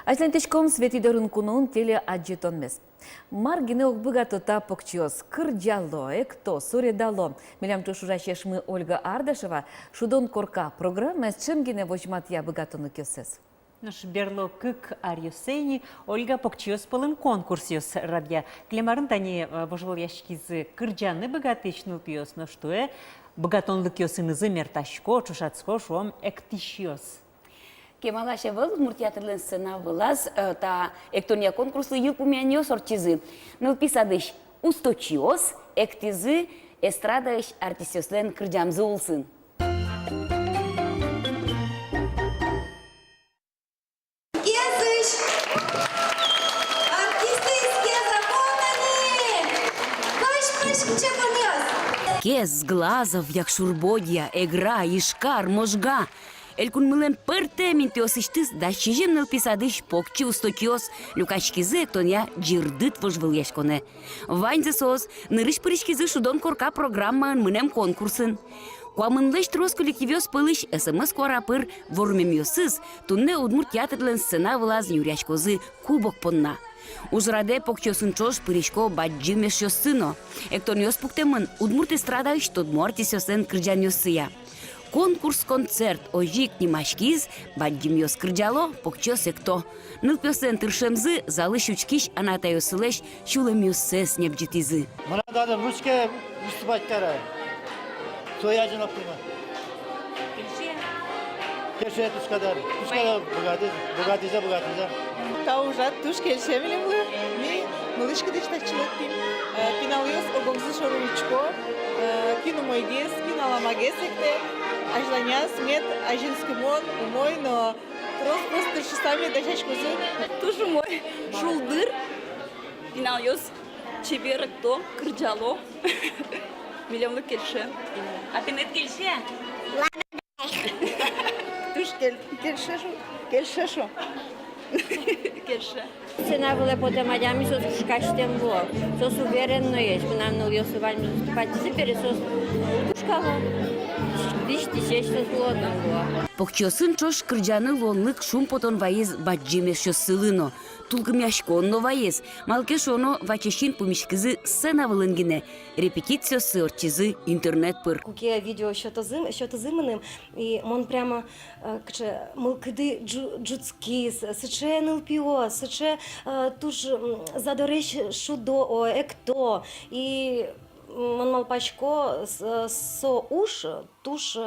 Аслентичком светидорун кунун теле аджетонмес. Маргине окбыгато та покчиос кырджало, экто суредало. Милям тушурашешмы Ольга Ардашева шудон корка программа с чемгине вожматья быгатону кесес. Наш берло кык арьосейни Ольга покчиос полын конкурсиос радья. Клемарын тани вожвол яшкизы кырджаны быгатычну пиос, но что быгатонлык йосынызы мерташко, чушацко шуом эктишиос. Кемалаша был муртиатрлен сцена вылаз, та экторния конкурсу юпумяньо сорчизы. Ну писадыш усточиос, эктизы эстрадыш артистёслен кырджамзы улсын. Кез глазов, як шурбодья, эгра, ишкар, можга. Элькун мылен пырте минтиосыштыз да чижемныл писадыш покчи устокиос, люкачкизы тоня джирдыт вожвыл яшконе. Ваньзы сос, нырыш пырышкизы шудон корка программаын мынем конкурсын. Куамынлыш трос коллективиос пылыш СМС куарапыр вормемиосыз, тунне удмурт театрлен сцена вылаз юряшкозы кубок понна. Ужраде покчосын чош пырышко баджимеш йосыно. Эктониос пуктемын удмурт эстрадайш тодмуартис йосен кырджаньосыя. Конкурс-концерт ожик нимашкиз, баддимьос кырджало, покчос экто. Нылпёсен тыршемзы, залыш учкиш анатайосылеш, чулемьосес небджитизы. Мне надо русское выступать карай. Сояжен оптима. Кеше тускадар. Тускадар богатиза. Та ужат туш келшемелем лы. Ми малышка дештачылык тим. Пиналыос огонзы шоровичко. Кину мойгес, киналамагес экте. Ажланяс мет ажинскимон умой, но просто шестами дачачкозы. Туш мой шулдыр. Пиналыос чеберекто кырджало. Милемлы келше. А пинет келше? Туш келшешо. Келше. Цена была потом адями сос каштем было. Сос уверенно есть. Мы нам нулился вами выступать. Теперь сос пушкало. Вишти сесть сос голодным было. Покчосын чош кырджаны лонлык шум потон ваез баджимеш йосылыно. Тулкым яшконно ваез. Малкеш оно вачешин пумишкизы сцена вылынгине. Репетициосы орчизы интернет пыр. Куке видео що-то зиманим, і он прямо каже, милкиди джуцкіс, сиче НЛПО, сиче туж задореш шудо, екто, і он малпачко со уш, туж,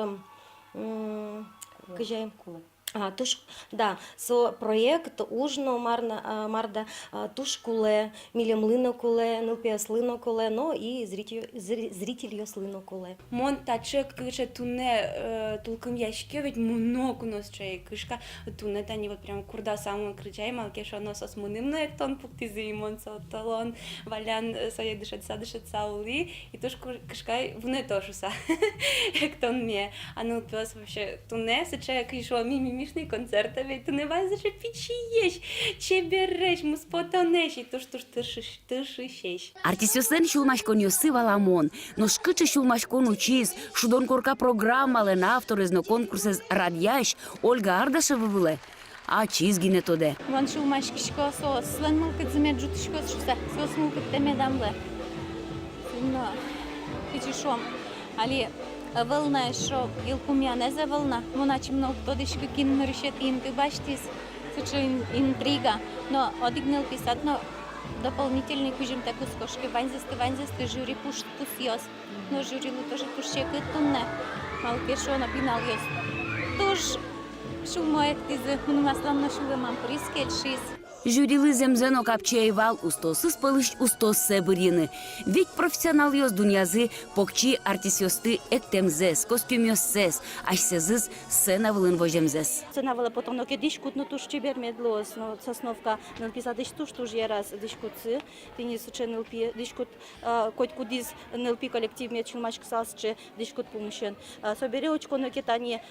кажай, со проєкт ужно марда тушкуле, мілямлино куле, нлпіаслино куле, но і зрительослино куле. Мон тачек кыша туне тулкым яшке ведь много нос чай кышка туне тани вот прям курда самый кричай малкеш оно сос мыным на тон пуктизы мон со талон валян соя дышать саули и туш кышкай вне тоже са эктон мне а ну пес вообще туне сече кышо мимишный концерт ведь туне вайза же пичи ешь чебереш муспотонеш и туш тышишеш Артистёслен шулмашкон йосы валамон, но шкычы шулмашкон учиз, шудон корка программален авторезно конкурсез радьяш Ольга Ардашева выле. А чизгине тоде. Вон шулмашкишко сос. Слен мулкат замет жутышко сос мулкат теме дамле. Но пичишом. Али вълна шо илкумяне за вълна. Моначи много тодишко кин решет ин ты баштис. Сучо интрига. Но одигнал писат, но дополнительный кужим таку скошки ванзесты жюри пусьос. Но жюри тоже пушче кытунне. Малкешо напинал ёс. Туж шумоек тизы унумаслам на шулемам прискельшис. Жюрилы земзено капчаевал устосыз пылыш устос себырины. Ведь профессионал ёс дунязы покчи артисёсты эктемзес, костюмёсес, ашсезыз сцена вылын вожемзес. Цена вела потом, но кедишкут, но туш чебер медлос, но сосновка, написадыш туш ераз дишкутцы, ты не суче НЛП, дишкут, коть кудиз НЛП коллектив мед чулмачк салсче, дишкут помощен. Собери очко на китане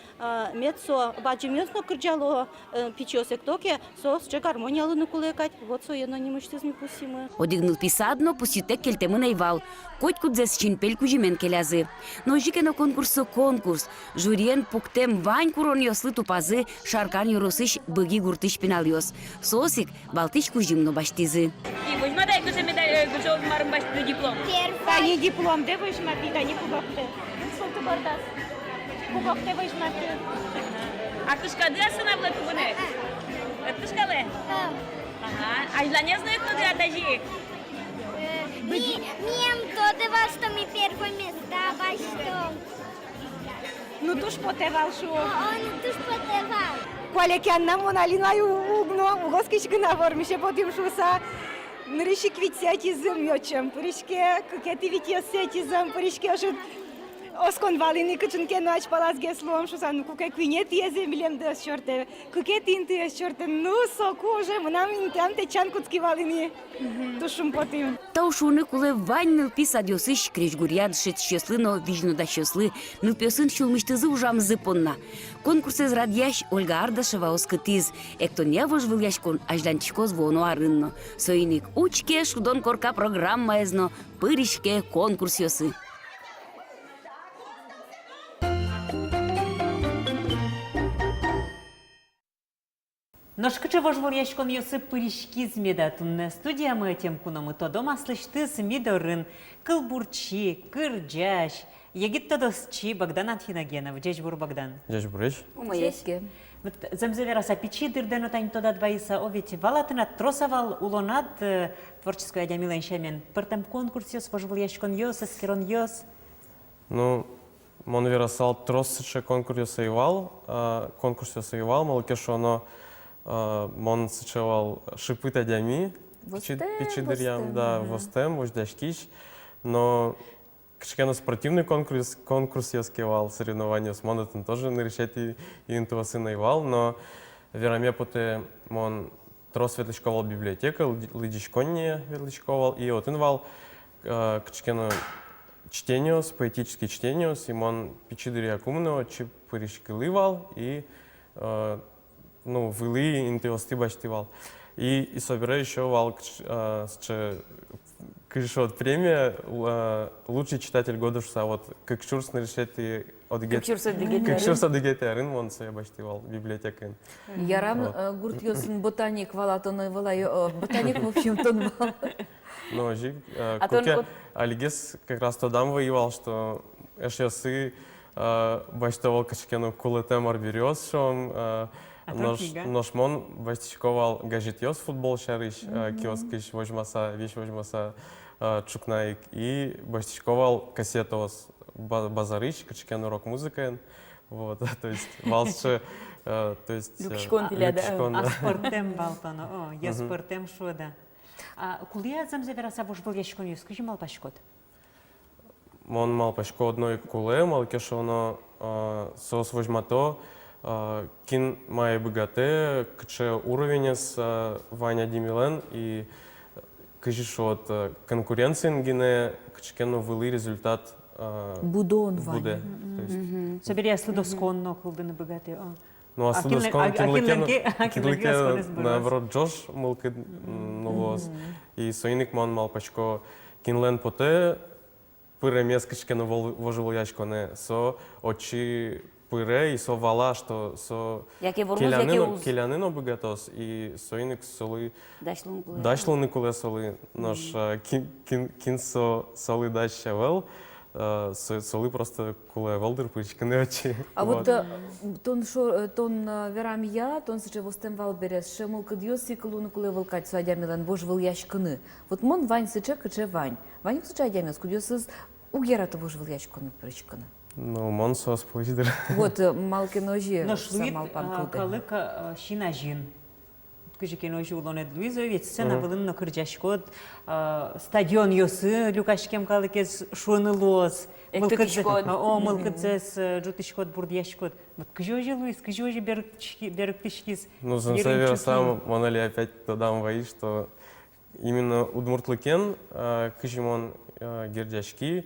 медсо, баджимёсно кырджало пичёсек токе, сос че гармония курну кулекать, вот соено не мыштызми пусимы. Одигнул писадно, пуситек кельтемы найвал. Коть кудзес чинпель кужимен келязы. Но жикено конкурсо конкурс. Жюриен пуктем вань курон йослы тупазы, шаркан юросыш быги гуртыш пиналиос. Сосик балтыш кужимно баштизы. И возьма дай кузе медаль, кузе марым башты диплом. Та не диплом, де выжма ты, та не кубахте. Сколько бардас? Кубахте выжма ты. А ты шкады асына кубыны? Это шкалы? Ага. А я не знаю, куда отдажи. Мiem toate vastami первое место, а что? Ну туш потевал шо. Он туж потевал. Колекянна моналинаю угно, угоскич гына вормише потим шуса. Нырышик витсятизм йочем, пырышке кукети витьосятизм, пырышке ошут оскон валини кычынке нач палазге слом шусан куке квинет езе билем да шорте. Кукети инты шорте, ну соку уже мнам интам те чан куцки валини. Тушум потим. Таушуны кулы вань нылпис адьосыш крежгурьяд шет щеслыно вижно да щеслы, нылпёсын шулмыштызы ужамзы понна. Конкурс из радьяш Ольга Ардашева оскытиз, эктон явож выльяшкон ажданчико звоно арынно. Соиник учке шудон корка программа эзно, пыришке конкурс йосы. Ношкычы вожвол яшкон йосы пыришки змеда тунне студия мы тем куномы то дома слышты смидорын, кылбурчи, кырджаш, егит тодосчи Богдан Анфиногенов, джеш бур Богдан. Умаешке. Вот замзевераса печи дырдено тань тода двоиса, о ведь валатына тросовал улонат творческую адямила иншамен, пыртам конкурсиос вожвол яшкон йосы, скерон йос. Ну, мон верасал тросычы конкурс соювал, малкешо оно мон сычевал шипы тадями, печи дырям, да, востем, вождяшкич, но кшкено спортивный конкурс яскевал, соревнования с монетом тоже нарешать и интуасы наивал, но вераме поте мон трос ветличковал библиотека, лыдичконне ветличковал, и вот инвал кшкено чтениос, поэтический чтениос, и мон печи дыря кумно, чип пыришки лывал, и ну, вылы интуасты баштивал. И собираю еще вал кышот премия лучший читатель года шуса вот как чурс нарешети от кыкшурс адыгети арын мон соя баштивал библиотека. Ярам гурт йосын ботаник валатоны вала ботаник в общем-то вал. Ну, жик, куке алигес как раз тодам воевал, что эшьясы баштовал кашкену кулетем арбириос, шом Наш мон баштичковал гажетьос футбол шарыш, киоскиш вожмаса, вещь вожмаса чукнаик, и баштичковал кассетос базарыш, качкену рок-музыка, вот, то есть валши, то есть... Люкшкон пиляда. А спортем балтано, о, я спортем шода. А кулия замзевераса вожвол яшкон йос, скажи мал пашкот? Мон мал пашко одной куле, малкешо оно сос вожмато, кин май богате, кче уровень с Ваня Димилен и кажешь от конкуренции гине кчкену вылы результат Будон Ваня. Собери следосконно кулдыны богате. Ну а следоскон кинлеке наоборот Джош мылки нулос и соиник мон мал пачко кинлен поте пыремес кчкену воживол яшконе со очи пыре и со вала, что со келянын богатос и соиник солы дашлуны куле солы наш кин солы дащавел солы просто куле волдер пычканы очи. А вот тон верам я, тон сыче востем валберес, шемул кадьоси кулуны куле волкать суадямилан вожвол яшканы. Вот мон вань сыче кыче вань. Вань сыче адямилан, кудьосыз угерата вожвол яшканы прычканы. Ну, Монсос плейдер. Вот малки ножи. Но шлит калыка шинажин. Кыжике ножи улонет Луиза, ведь сцена была на кырджашкот, стадион йосы, люкашкем калыкес шуны лос. Мылкыцес жутышкот бурдяшкот. Кыжожи Луиз, кыжожи берктышкис. Ну, Зансевер сам, монали опять тадам вои, что именно удмуртлыкен, кыжимон гердяшки,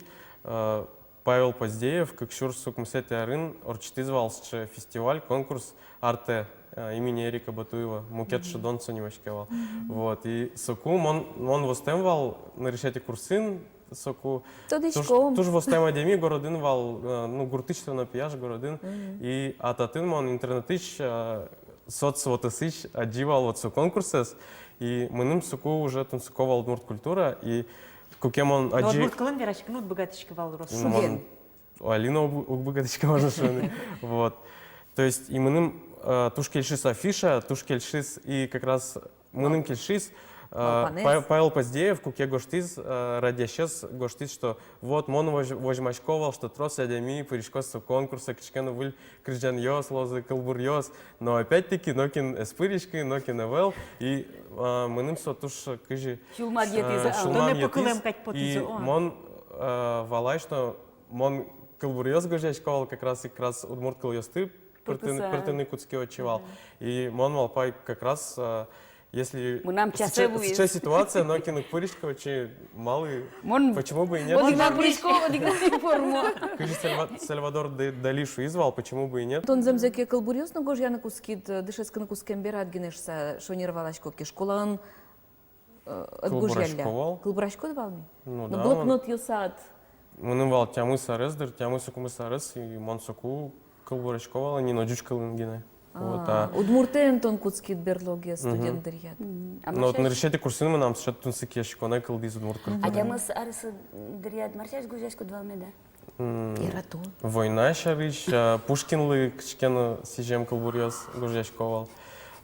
Павел Поздеев, как шур сукмсете арын, орчтизвался фестиваль, конкурс арте имени Эрика Батуева, мукет шедон сонивашкевал. Вот, и соку, он востемвал на решете курсын, соку, туж востем адеми городин вал, ну, гуртичство на пияж городин, и ататын он интернетич, соцвотысыч адживал вот со конкурсес, и мы соку уже танцуковал Удмурт культура, и кукем он аджи... Удмурт кылын верашки, ну, богатичка вал рос. Алина богатичка можно шуны. Вот. То есть, и мы туш кельшис афиша, туш кельшис, и как раз мы кельшис, Павел Поздеев, куке гоштиз, радящес гоштиз, что вот мон возьмачковал, что трос адями, перешкос конкурса, кичкену выль крижан йос, лозы калбур йос, но опять-таки нокин эспыришки, нокин эвел, и мы со туш кыжи Шулман етиз. И мон валай, что мон калбур йос гожачковал, как раз удмурт кал йосты, пыртыны куцки отчевал, и мон малпай как раз если сейчас ситуация, но кинопыришка очень малый, почему бы и нет? Сальвадор Дали извал, почему бы и нет? Он замзяке калбурьёс, но гож я на кускид дышеска на кускем берат генешса шонировалачко кишколан отгужяля. Калбурашко давалми? Ну да. Блокнот юсад. Мы вал тямы сарездер, тямы сукумы сарес и монсоку калбурашковала не ночучка лингина. Удмуртен тон куцкит берлоге студент дырят. Но вот на решете курсын мы нам сейчас тунсы кешко на калдиз удмурт культура. А тямыс арысы дырят маршаш гужашко двалме да? Ирату. Война шарыш, Пушкинлы кичкена сижем калбурьёс гужашковал.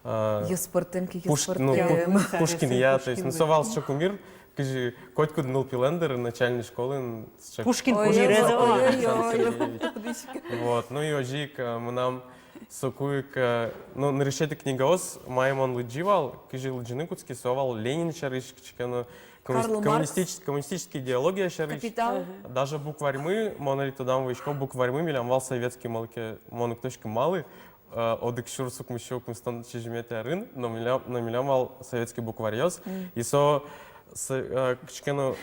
Еспортемки, Пушкин я, то есть насовал шокумир, кижи котку днул пилендер начальной школы. Пушкин кумир. Вот, ну и ожик мы нам сокуик, ну, на решете книгаос, маймон лыдживал, кижи лыджины куцки совал Ленин шарыш, кичкена коммунистические идеологии шарыш. Даже букварьмы, монали туда войшко, букварьмы милям вал советский малке, монукточка малый, одык шур сукмы щелкм стан чижмете арын, но милям вал советский букварьос, и со кичкена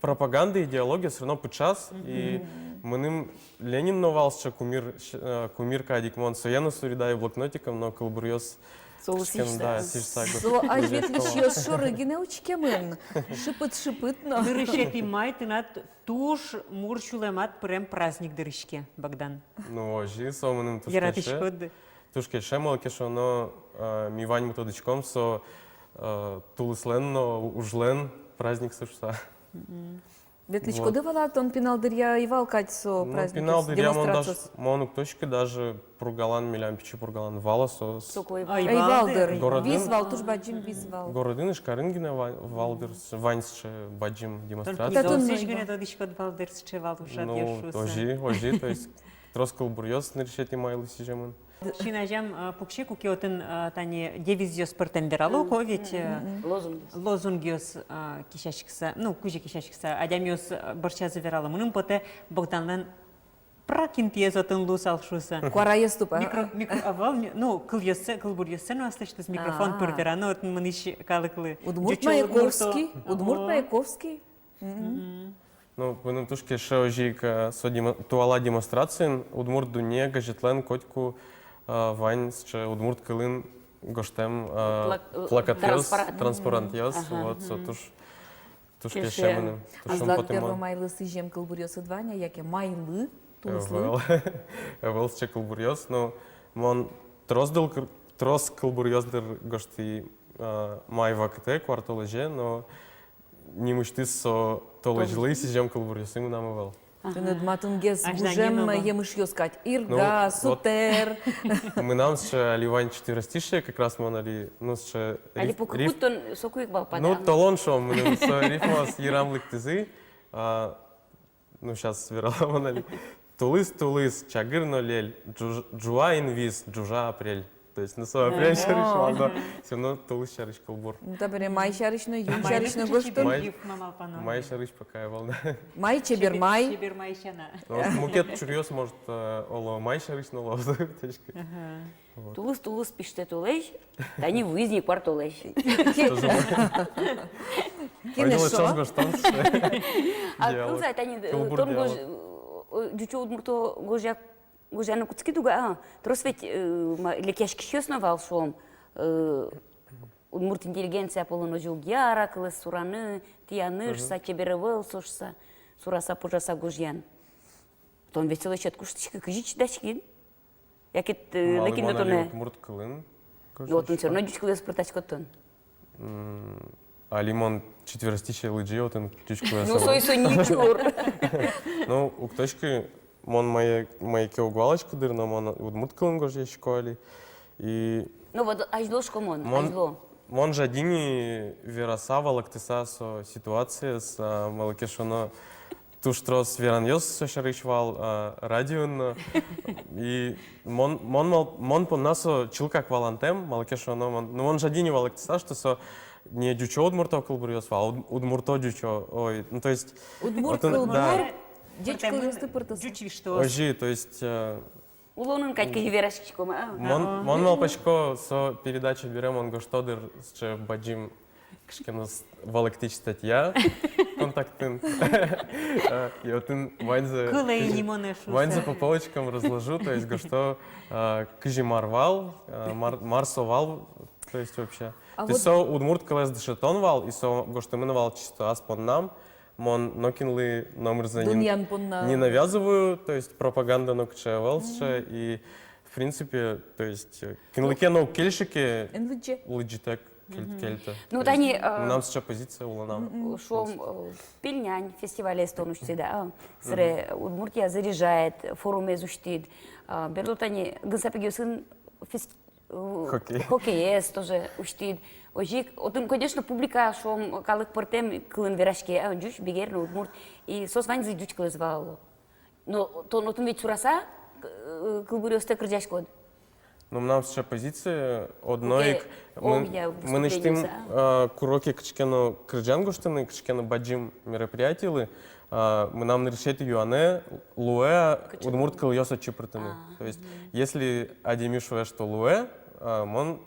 пропаганда, идеология все равно подчас, и мы Ленин новался кумир кадикмон, сояну суридай блокнотиком, но калбурьёс да, Со ажветлищёс шорыгине учкемен, шипыт, но... Дырышет имай, ты над туш мурчулемат прям праздник дырышке, Богдан. Ну, ожи, со мы туш кеше малкешо, но ми вань методичком, со тулыслен, но ужлен праздник сушса. Ветличко дывала, он пинал дырья и валкать со праздник. Пинал дырья, он даже, монук точки даже пургалан, милям пичи пургалан, вала со... Валдер, визвал, туш баджим визвал. Городин Шкарингина валдер, ваньсче баджим демонстрация. Только не додичко валдер счевал уже ну, ожи, то есть троскал бурьёс на решете майлы сижемын. Шинажам пукше кукиотын тани девизиос пыртендералу, ведь лозунгиос кишашкса, ну кужи кишашкса, адямиос борча заверала. Мунун поте Богданлен пракинтиез отын лус алшуса. Куарая ступа. Микроавал, ну кылбурьёсе, ну осташтыз микрофон пырдера, ну отын мыныш калыклы. Удмурт Маяковский. Ну, в тушке ще ожик туала демонстрациян, удмурт дуне гажетлен котку вань ще удмурт кылын гоштем плакатёс, транспарантёс, вот со туш кеше мене. Азлак перво майлы сижем кылбурьёсы дваня, яке майлы, тулыслы. Эвел ще кылбурьёс, но мон трос кылбурьёсдыр гошти май вакте квартолеже, но не мечты со толежлы сижем калбурьёсы мы нам ивел. Ты над матунгес гужем емыш ёскать ирга, сутер. Мы нам ще ливань 4 стишия как раз монали, ну ще али покупутон сокуик бал падал. Ну толон шо мы со рифмос ерам ликтызы. Ну сейчас верала монали. Тулыс чагыр нолель, джуа инвиз, джужа апрель. То есть на свой апрель шариш, но все равно тулыс шариш калбур. Ну табере май шариш, но юм шариш, но гоштон. Май шариш пока я волна. Май чебер май. Чебер май щана. Мукет чурьёс может оло май шариш, но ло точка. Тулыс пиште тулеш, да не выизни квартолеш. Кинешо. А кылза тани тон дючо удмурто гожяна куцки дуга, трос ведь лекяшки основал шом удмурт интеллигенция полоно жулгяра, кылыс сураны, тияныш, сачеберевел, сошса, сураса пожаса гожьян. Тон веселый чат куштичка, кыжич дачкин. Якет лекин дотоне. Удмурт кылын. Вот он все равно дючка лес протачкотон. А лимон четверостичие лыджи, вот он дючку Ну, сой ничур. Ну, у кточки, мон моя кеугвалочка дырна, мон удмурт кылын гожьяшко али. И... Ну, вот ажлошко мон, ажло. Мон жадини верасава лактиса со ситуация с малакешоно туштрос вераньос со шаричвал радион и мон по насо чилка квалантем малакешоно мон жадини валактиса что со не дючо удмурто кылбурьос вал удмурто дючо ой ну то есть Удмурт кылбур дечко ёсты пыртасы. Дючи что? ожи то есть Улонын катька верашкичко. мон малпачко со передачи берем он гоштодыр с баджим кшкенос валактич статья контактын и вот он ваньза по полочкам разложу то есть гошто кыжи марвал марсовал то есть вообще то есть со удмурт калес дешетон вал и со гошто миновал чисто аспон нам мон нокинли номер за не навязываю, то есть пропаганда нокчевалша и в принципе, то есть кинлыке нок кельшики лыджитек кельта. Ну вот они нам сейчас позиция уланам. Шом пельнянь фестиваля эстонушти да, сре Удмуртия заряжает форум изучит. Берут они гасапегиосын хоккеист тоже учтит. Ожик, отым, конечно, публика, шом калык портем кылын верашке, джуч бегерно удмурт и сос вань зайдуч кылызвал. Но то отым ведь сураса кылбурёсте кырджаш код. Ну нам сейчас позиция одной мы начнем куроки кчкено кырджан гоштаны кчкено баджим мероприятия мы нам решить юане луэ удмурт кылыёса чипртаны. То есть если адемишуэ что луэ мон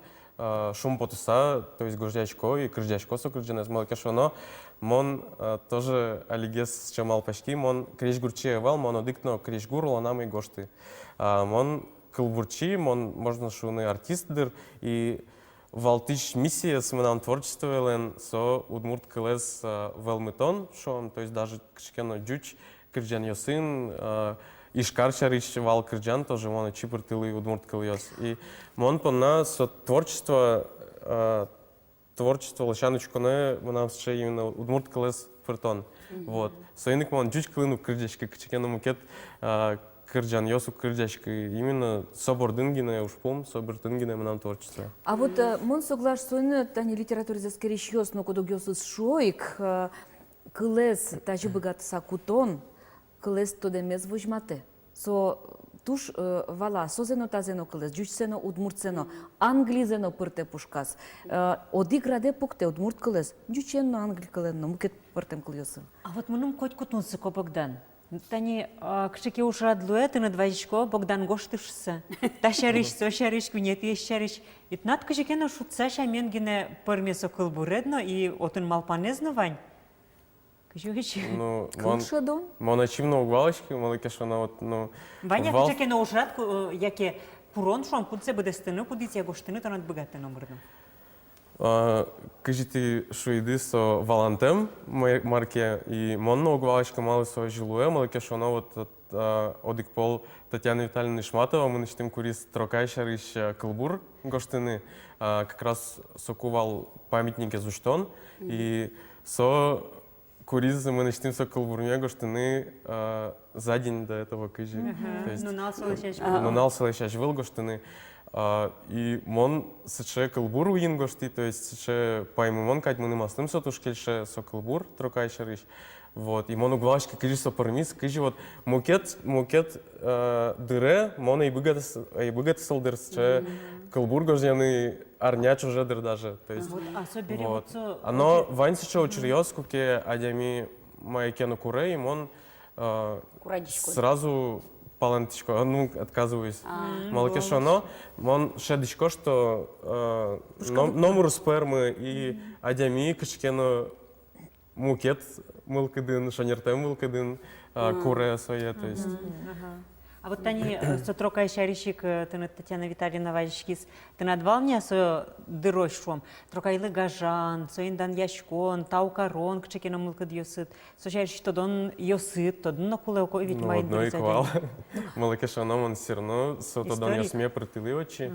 шум потуса, то есть гождячко и крыждячко со крыждянес малкешоно, мон тоже алигес чемал пашки, мон криш гурчевал, мон одикно криш гурло нам и гошты. Мон кылбурчи, мон можно шуны артистдыр и валтыш миссия с нам творчество элен со удмурт кылес велмитон шон, то есть даже кшкено джуч крыждян йосын Ишкар шарич вал кырджан тоже мон чипыртылы удмурт кылыёс. И мон понна со творчество лошаночконе монам ще именно удмурт кылыс фыртон. Вот. Соиник мон джуч кылыну кырджашка кичкена мукет кырджан ёсу кырджашка именно собор дынгине ушпум собор дынгине монам творчество. А вот мон соглаш соны тани литературе за скорещёс но кодо гёсус шоик кылес тажи богат сакутон кылес тодемез вожмате. Со туш вала созено тазено кылес, джучсено удмуртсено, англизено пырте пушкас. Одиграде пукте удмурт кылес, джучено англи кылено, мукет пыртем кылёсы. А вот мыным коть кутунсы ко Богдан. Тани кшеке ушадлуэ ты на двоечко Богдан гоштышсы. Та шариш, со шариш, кунет еш шариш. Итнат кшекена шутса шаменгине пырмесо кылбуредно и отын малпанезно вань. Ну, Кылшадон? Мон ачивно угвалочки, малакешона вот, ну... Ваня, кшеке на ушатку, яке пурон шон кудсе буде стыны, кудите гоштыны, то над богатый номерно. Кажите шуиды со валантем марке и монно угвалочка мало со жилуе, малакешона вот одик пол Татьяна Витальевна Шматова, мы начнем курить трокай шариш кылбур гоштыны, как раз сокувал памятники зуштон и со куризы мы начнем со кылбурме гоштыны за день до этого кажи. Ну налсалышаш был гоштыны. И мон сече кылбур уин гошти, то есть сече паймон кать мы маслым со тушкельше со кылбур трокай шариш. Вот, и мон углашки кажи со пармис, кажи вот мукет дыре, мон и быгат солдер сече кылбур гождяны арняч уже дыр даже. То есть вот. Оно вань сече учерьёс куке адями майкену куре, и мон сразу палантичко, ну, отказываюсь. Малакешоно, мон шедичко, что номер спермы и адями кашкену мукет мылкадын, шанертем мылкадын, куре своє, то есть. А вот они сотрока шарищик, ты Татьяна Витальевна Вальшкис, ты надвал мне со дырой шум, трокайлы гажан, со индан яшкон, таукарон, к чекинам мылка дьосыт, со шарищик тодон йосыт, тодон накуле око ведь Ну, май одно і квал. Малакешаном он все равно сотодон Історик. ясме притиливачи.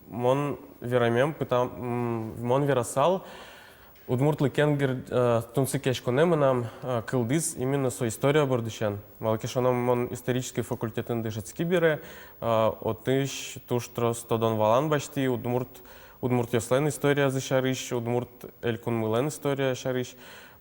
Мон верамем, мон верасал, Удмуртлы кенгер тунцы кешконем нам кылдыз именно со история бордышан. Малакешаном мон исторический факультетын дышецки бере, отыш туштрос тодон валан башти, удмурт яслен история за шарыш, удмурт элькун мылен история шарыш.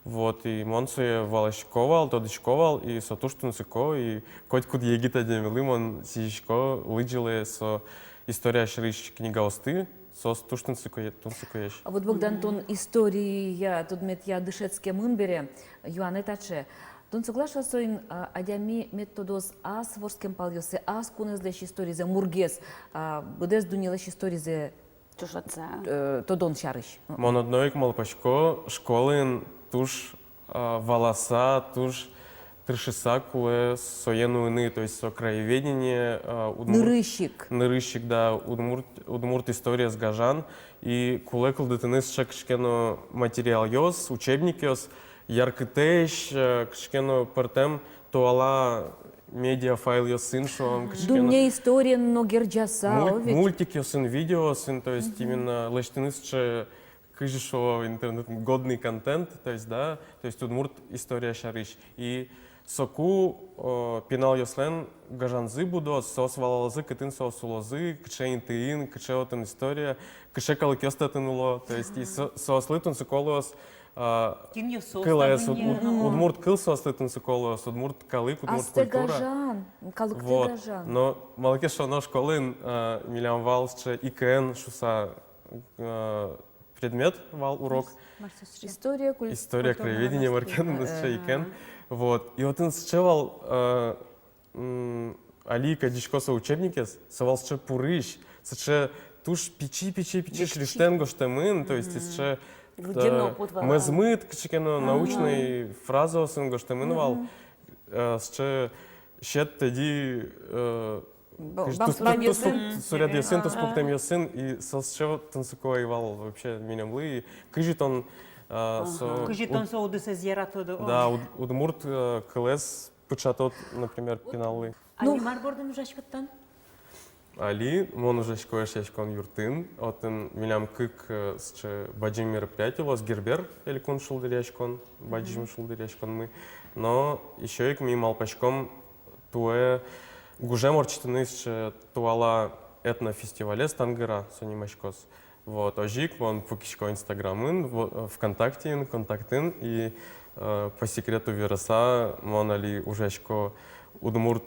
Вот, и мон се валашковал, тодышковал, и со туштунцыко, и коть куд егита демилы, мон сишко лыджиле со история шарыш книга осты, со туштунцыко еш. А вот Богдан тон история тут мет я дышецке мынбере юане таче. Тон соглаша соин адями методос ас ворскем палёсе ас кунездеш историзе мургес будес дунилеш историзе тодон шарыш. Мон одноик малпашко школын туш волоса, туш тришиса, куле соенуины, то есть со краеведение. Нырыщик. Нырыщик, да, удмурт история с гажан. И куле кулдетыныс шакшкено материал йос, учебник йос, яркытеш, кшкено партем туала медиафайл йосын, шо Думне история, но герджаса. мультик йосын, видео сын, то есть именно лештыныс кажи, что интернет годный контент, то есть, да, то есть удмурт история шарыш. И соку пенал йослен гажанзы буду, сос валалазы, кытын сос улозы, кче интыин, кче отын история, кче калыкёста тынуло, то есть и сослытын соколос, кылэс, удмурт кыл сослытын соколос, удмурт калык, удмурт культура. Гажан, калык Вот, гажан. но малакеш оно школын милям валсче ИКН шуса предмет вал урок. История Краеведения маркен ИКН. Вот. И вот он счевал Али Кадичкоса учебники, совал ще пурыш, ще туш пичи шлиштенго штемын, то есть ще мезмыт, кчекено научный фразу сынго штемын вал, ще щет тоді суряд ясын, то спуктем ясын, и сосчево танцукой вал вообще меня млы, и кажет он Кажітон со удисе з'єратоду. Да, удмурт кылес пычатот, например, пеналы. Али марбордын ужашкыттан? Али, мон уже шкоеш яшкон юртын, отын милям кык сче баджим мероприятие, лос гербер, или кун шулдыр яшкон, баджим шулдыр яшкон мы. Но еще и к ми малпачком туэ гужем орчитыны сче туала этнофестивале стангыра сонимашкос. Вот, ожик, он покишко инстаграмын, вконтакте, контактын, и по секрету вираса, мон али ужешко удмурт,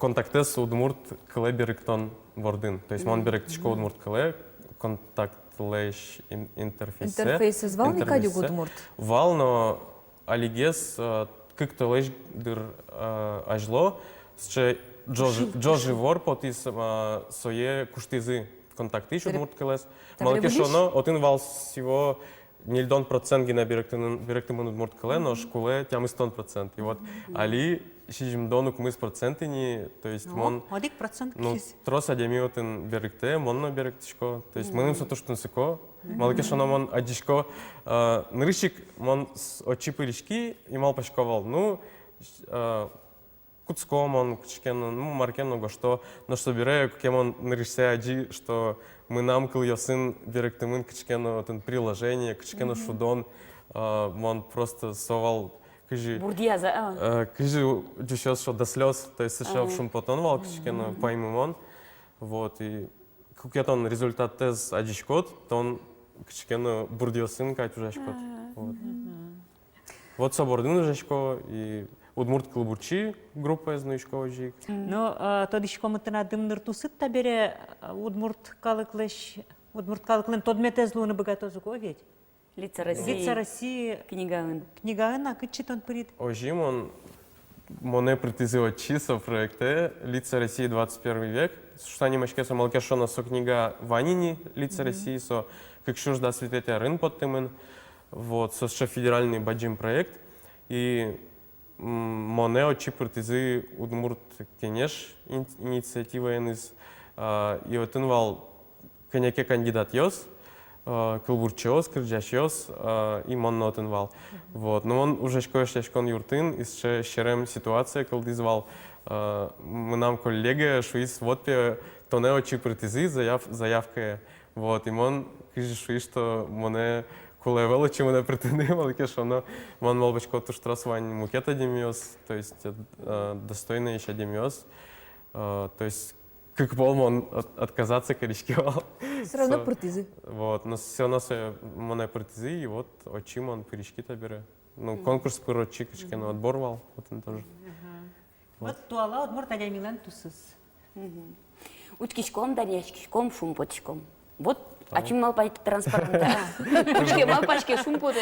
контактес удмурт кыле беректон вордын. То есть мон беректишко удмурт кыле, контакт леш интерфейсе. Интерфейсе звал никадю удмурт? Вал, но алигес, кыкто леш дыр ажло, сче джожи вор потис сое куштизы. Контакты еще удмурт кылес. Малакешоно, один вал всего нельдон процент гина беректымын удмурт кыле, но шкуле тям 100%. И вот али шижим донук мыс процентыни, то есть мон... Одик процент Ну, кис. трос адеми отын беректе, монно беректишко. То есть мыным сотуштын сыко. Малакешоно мон адишко. Нырышик мон очипы лишки и мал пашковал. Ну, Куцком он, кчекено, ну, маркено го что, но что берею, каким он нарисуя аджи, что мы нам кыл ясын беректымын кчекено отын приложение, кчекено шудон, он просто совал, кыжи, Бурдияза, кыжи дюшес, что до слез, то есть сошел шум потон вал, кчекено поймем он, вот, и какой-то он результат тез аджишкот, то он кчекено бурдиосын кать ужашкот, вот. Вот собордын ужашко, и удмурт клубурчи группа знаючко жик. Ну, тоді ж коментина димнир тусит та бере удмурт калыклен тодмете злуны богато зуковеть. Лица России. Лица России. Книга а кычит он прит. Ожим он моне притизывать чисо проекте Лица России 21 век. Что они мачке со малкешона со книга Ванини Лица России со как шуж да светете рын под тымын. Вот со федеральный баджим проект и моне очипыртызы Удмурт кенеш инициатива еныз. И отын вал кенеке кандидат йос, кылбурчиос, кырджашиос, и монно отын вал. Вот. Но он уже шкояшкон юртын, и щерем ситуация кылдызвал. Мы нам коллега шуис вот тоне очипыртызы заявка. Вот. И он каже шуис, что моне коли величі мене притинило, таке, що воно мав бачко ту штрасувань мукета деміоз, то есть достойный еще деміоз. То есть как бы он отказаться коричкивал. Все равно партизы. Вот, но все равно мене партизы, и вот очим он корички-то бере. Ну, конкурс пырот чикачки, но отбор вал, вот он тоже. Вот туала Удмурт Адя Милен тусыз. Учкичком, данешкичком, шумпотичком. Вот ачим мал пай транспортында. Учке мал пачке шумподы.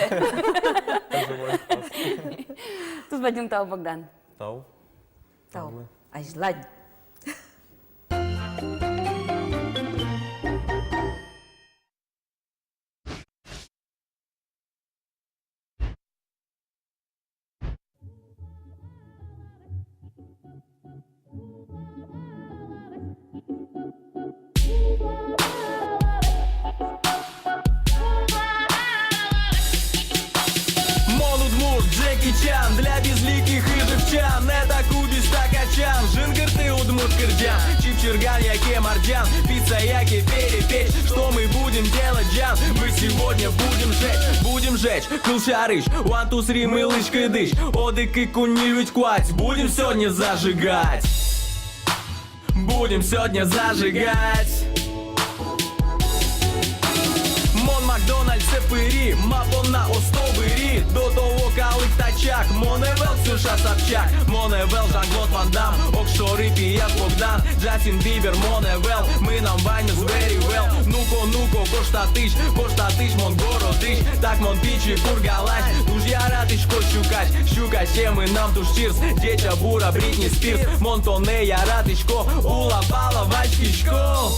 Туз бадин тау Богдан. Тау. Тау. Ажлань. Чан для безликих и живчан. Это кубис такачан, жингерты удмурт кырджан, чипчерган яке мардян, пицца яке перепечь. Что мы будем делать, Джан? Мы сегодня будем жечь кылшарыш, 1, 2, 3, мылышкой дыш, одык кунивить квать. Будем сегодня зажигать. Будем сегодня зажигать. Макдональдс пырі, мапона остобирі, до того калик тачак, Моневел Ксюша Собчак, Моневел Жан-Клод Ван Дам, Окшори Піяк Богдан, Джастін Бібер, Моневел, ми нам вайнус very well. Нуко, коштатиш, мон городиш, так мон пічі кургалась, туж я ратишко щукач, ще ми нам туж чірс, дєча бура, Брітні Спірс, Монтоне я ратишко, улапала вачкішко.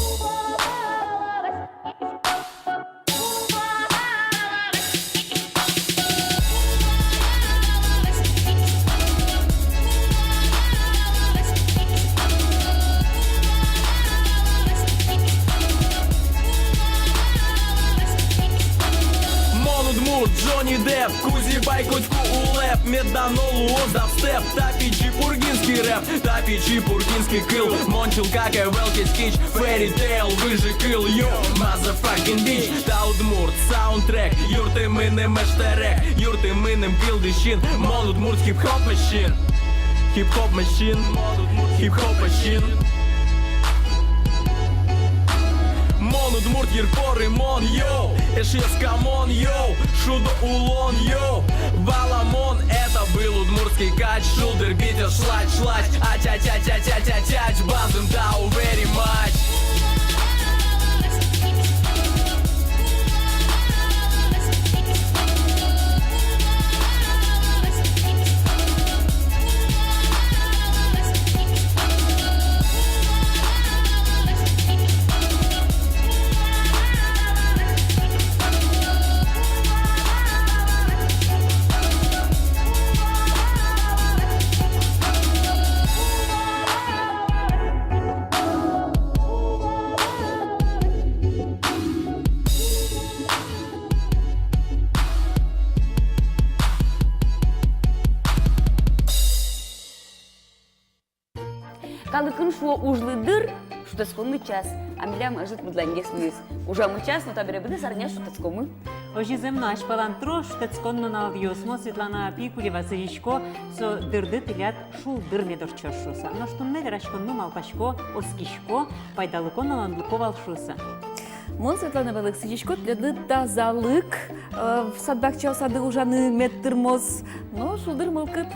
Джонні Депп, Кузі Байкотьку у леп, Меданолу оздав степ, Тапічі пургінський реп, Тапічі пургінський кил, Мончил каке велкіс кіч, Фері Тейл, вижи кил, йо, мазафакін біч, та Удмурт, саундтрек, юрти минем мештерек, юрти минем килдищин, Мон Удмурт хіп-хоп машин, хіп-хоп машин, хіп-хоп машин. Мон Удмурт Ерпоры Мон, йоу, Эшес камон, йоу, Шудо улон, йоу, Валамон, это был удмуртский кач, Шулдер битер шлач, а-тя-тя-тя-тя-тя-тяч, Базым дау very much. Калыкын шуо ужлыдыр, шутацкомы час, а милям жит мыдлангес мыс. Ужамы час, но табере быды сарня шутацкомы. Ожи земно шпалантро, штецконно налдиосмо Светлана Пикулева Сыричко, со дырды тылят шул дырмедор чошуса. Но что не верашконну малпашко, оскишко, пайдалыко наландлыковал шуса. Мон Светлана Великсичко для тазалык, в садбакча сады ужаны метрмоз, но шулдыр мылкыт.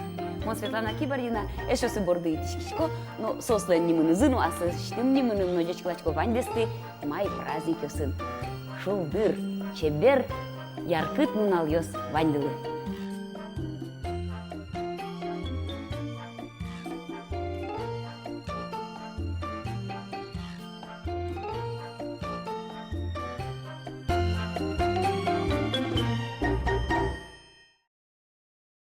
Мон Светлана Кибардина, эшосы борды итишкишко, но сослен нимыны зыну, а сыштым нимыны множечклачко вандесты, май праздник ёсын. Шулдыр, чебер, яркыт нунал ёс вандылы.